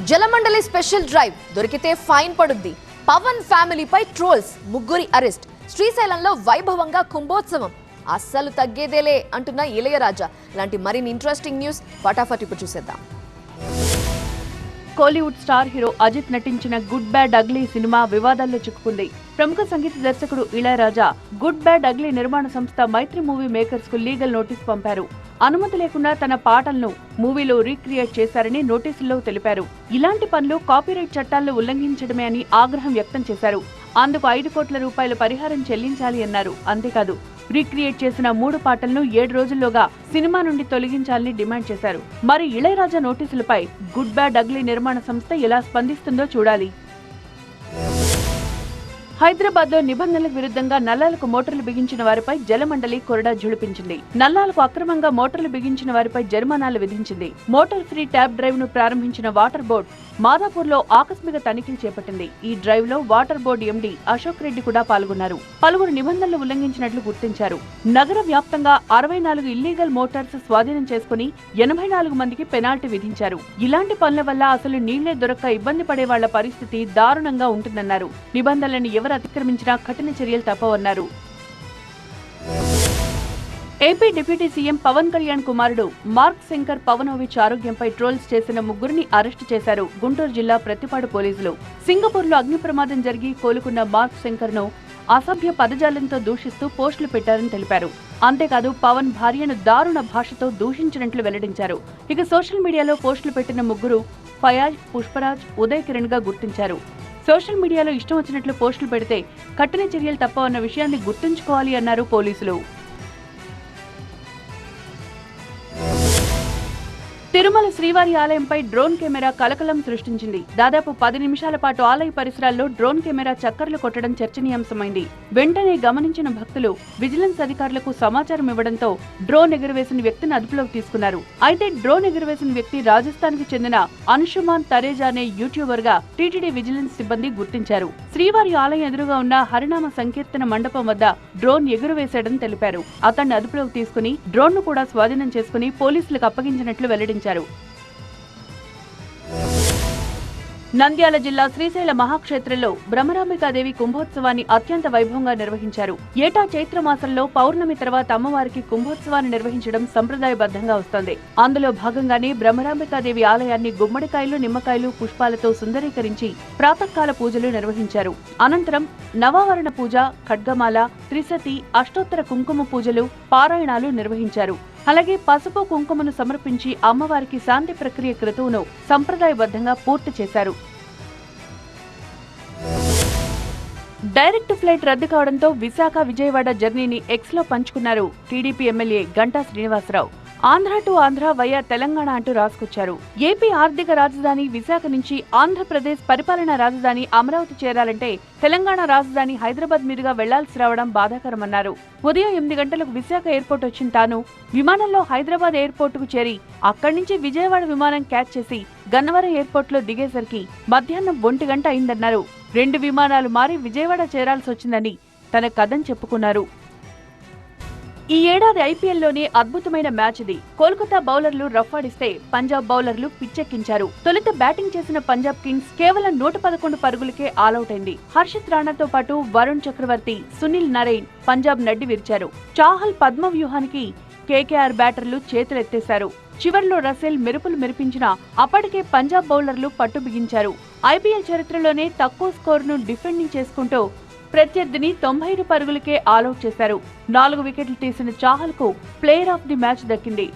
జలమండలి special drive దొరికితే fine పడుద్ది. Pawan ఫ్యామిలీపై trolls, ముగ్గురి అరెస్ట్. శ్రీశైలంలో వైభవంగా కుంభోత్సవం. అస్సలు తగ్గేదేలే అంటున్న ఇళయరాజా. లాంటి మరిన్ని ఇంట్రెస్టింగ్ న్యూస్ ఫటాఫట్ ఇప్పుడు చూసేద్దాం. కోలీవుడ్ స్టార్ హీరో అజిత్ నటించిన గుడ్ బ్యాడ్ అగ్లీ సినిమా వివాదాల్లో చిక్కుకుంది. ప్రముఖ సంగీత దర్శకుడు ఇళయరాజా గుడ్ బ్యాడ్ అగ్లీ నిర్మాణ సంస్థ మైత్రి మూవీ మేకర్స్ కు లీగల్ నోటీస్ పంపారు. అనుమతి లేకుండా తన పాటలను మూవీలో రీక్రియేట్ చేశారని నోటీసుల్లో తెలిపారు. ఇలాంటి పనులు కాపీరైట్ చట్టాలను ఉల్లంఘించడమే అని ఆగ్రహం వ్యక్తం చేశారు. అందుకు 5 కోట్ల రూపాయల పరిహారం చెల్లించాలి అన్నారు. అంతేకాదు, రీక్రియేట్ చేసిన 3 పాటలను 7 రోజుల్లోగా సినిమా నుండి తొలగించాలని డిమాండ్ చేశారు. మరి ఇళయరాజా నోటీసులపై గుడ్ బ్యాడ్ అగ్లీ నిర్మాణ సంస్థ ఎలా స్పందిస్తుందో చూడాలి. హైదరాబాద్ లో నిబంధనలకు విరుద్ధంగా నల్లాలకు మోటార్లు బిగించిన వారిపై జలమండలి కొరడా ఝుళిపించింది. నల్లాలకు అక్రమంగా మోటార్లు బిగించిన వారిపై జరిమానాలు విధించింది. మోటార్ ఫ్రీ ట్యాబ్ డ్రైవ్ ను ప్రారంభించిన వాటర్ బోర్డు మాదాపూర్ లో ఆకస్మిక తనిఖీలు చేపట్టింది. ఈ డ్రైవ్ లో water board MD Ashok Reddy కూడా పాల్గొన్నారు. పలువురు నిబంధనలు ఉల్లంఘించినట్లు గుర్తించారు. నగర వ్యాప్తంగా 64 ఇల్లీగల్ మోటార్స్ స్వాధీనం చేసుకుని 84 మందికి పెనాల్టీ విధించారు. ఇలాంటి పనుల వల్ల అసలు నీళ్లే దొరక్క ఇబ్బంది పడే వాళ్ల పరిస్థితి దారుణంగా ఉంటుందన్నారు. నిబంధనలను ఎవరు అతిక్రమించినా కఠిన చర్యలు తప్పవన్నారు. AP deputy CM Pawan Kalyan కుమారుడు మార్క్ శంకర్ పవనోవిచ్ ఆరోగ్యంపై ట్రోల్స్ చేసిన ముగ్గురిని అరెస్టు చేశారు గుంటూరు జిల్లా ప్రతిపాడు పోలీసులు. సింగపూర్లో అగ్ని ప్రమాదం జరిగి కోలుకున్న మార్క్ శంకర్ ను అసభ్య పదజాలంతో దూషిస్తూ పోస్టులు పెట్టారని తెలిపారు. అంతేకాదు, పవన్ భార్యను దారుణ భాషతో దూషించినట్లు వెల్లడించారు. ఇక సోషల్ మీడియాలో పోస్టులు పెట్టిన ముగ్గురు ఫయాజ్, పుష్పరాజ్, ఉదయ్ కిరణ్ గా గుర్తించారు. సోషల్ మీడియాలో ఇష్టం వచ్చినట్లు పోస్టులు పెడితే కఠిన చర్యలు తప్పవన్న విషయాన్ని గుర్తుంచుకోవాలి అన్నారు పోలీసులు. తిరుమల శ్రీవారి ఆలయంపై డ్రోన్ కెమెరా కలకలం సృష్టించింది. దాదాపు 10 నిమిషాల పాటు ఆలయ పరిసరాల్లో డ్రోన్ కెమెరా చక్కర్లు కొట్టడం చర్చనీయాంశమైంది. వెంటనే గమనించిన భక్తులు విజిలెన్స్ అధికారులకు సమాచారం ఇవ్వడంతో డ్రోన్ ఎగురవేసిన వ్యక్తిని అదుపులోకి తీసుకున్నారు. అయితే డ్రోన్ ఎగురవేసిన వ్యక్తి రాజస్థాన్ కు చెందిన అంశుమాన్ తరేజా అనే యూట్యూబర్ గా టీటీడీ విజిలెన్స్ సిబ్బంది గుర్తించారు. శ్రీవారి ఆలయం ఎదురుగా ఉన్న హరినామ సంకీర్తన మండపం వద్ద డ్రోన్ ఎగురవేశాడని తెలిపారు. అతన్ని అదుపులోకి తీసుకుని డ్రోన్ ను కూడా స్వాధీనం చేసుకుని పోలీసులకు అప్పగించినట్లు వెల్లడించారు. నంద్యాల జిల్లా శ్రీశైల మహాక్షేత్రంలో బ్రహ్మరాంబికాదేవి కుంభోత్సవాన్ని అత్యంత వైభవంగా నిర్వహించారు. ఏటా చైత్రమాసంలో పౌర్ణమి తర్వాత అమ్మవారికి కుంభోత్సవాన్ని నిర్వహించడం సంప్రదాయబద్ధంగా వస్తోంది. అందులో భాగంగానే బ్రహ్మరాంబికాదేవి ఆలయాన్ని గుమ్మడికాయలు, నిమ్మకాయలు, పుష్పాలతో సుందరీకరించి ప్రాతకాల పూజలు నిర్వహించారు. అనంతరం నవావరణ పూజ, ఖడ్గమాల, త్రిశతి, అష్టోత్తర కుంకుమ పూజలు, పారాయణాలు నిర్వహించారు. అలాగే పసుపు కుంకుమను సమర్పించి అమ్మవారికి శాంతి ప్రక్రియ క్రతువును సంప్రదాయబద్ధంగా పూర్తి చేశారు. డైరెక్ట్ ఫ్లైట్ రద్దు కావడంతో విశాఖ, విజయవాడ జర్నీని ఎక్స్ లో పంచుకున్నారు TDP MLA Ganta Srinivasarao. Andhra to Andhra via Telangana అంటూ రాసుకొచ్చారు. ఏపీ ఆర్థిక రాజధాని విశాఖ నుంచి ఆంధ్రప్రదేశ్ పరిపాలనా రాజధాని అమరావతి చేరాలంటే తెలంగాణ రాజధాని హైదరాబాద్ మీదుగా వెళ్లాల్సి రావడం బాధాకరమన్నారు. ఉదయం 8 గంటలకు విశాఖ ఎయిర్పోర్ట్ వచ్చిన తాను విమానంలో హైదరాబాద్ ఎయిర్పోర్ట్ కు చేరి అక్కడి నుంచి విజయవాడ విమానం క్యాచ్ చేసి గన్నవరం ఎయిర్పోర్ట్ లో దిగేసరికి మధ్యాహ్నం 1 గంట అయిందన్నారు. 2 విమానాలు మారి విజయవాడ చేరాల్సి వచ్చిందని తన కథను చెప్పుకున్నారు. ఈ ఏడాది ఐపీఎల్లోనే అద్భుతమైన మ్యాచ్ ఇది. కోల్కతా బౌలర్లు రఫ్ఫాడిస్తే పంజాబ్ బౌలర్లు పిచ్చెక్కించారు. తొలుత బ్యాటింగ్ చేసిన పంజాబ్ కింగ్స్ కేవలం 111 పరుగులకే ఆలౌట్ అయింది. హర్షిత్ రాణాతో పాటు వరుణ్ చక్రవర్తి, సునీల్ నరైన్ పంజాబ్ నడ్డి విరిచారు. చాహల్ పద్మ వ్యూహానికి కేకేఆర్ బ్యాటర్లు చేతులెత్తేశారు. చివర్లో రసెల్ మెరుపులు మెరిపించిన అప్పటికే పంజాబ్ బౌలర్లు పట్టు బిగించారు. ఐపీఎల్ చరిత్రలోనే తక్కువ స్కోరును డిఫెండింగ్ చేసుకుంటూ ప్రత్యర్థిని 95 పరుగులకే ఆలౌట్ చేశారు. 4 వికెట్లు తీసిన చాహల్ కు ప్లేయర్ ఆఫ్ ది మ్యాచ్ దక్కింది.